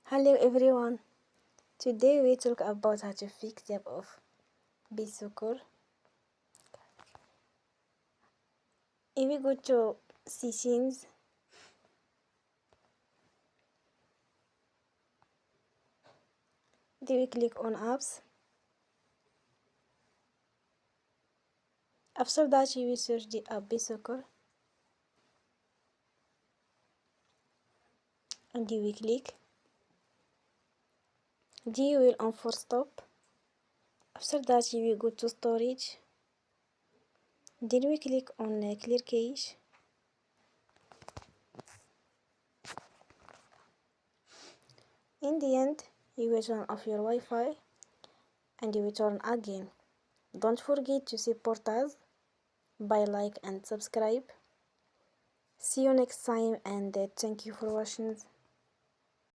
Hello everyone. Today we talk about how to fix the app of Besoccer. If we go to settings, then we click on apps. After that you will search the app Besoccer and you will click. Then you will on for stop. After that you will go to storage. Then we click on clear cache. In the end, you will turn off your Wi-Fi and you will turn again. Don't forget to support us by like and subscribe. See you next time and thank you for watching.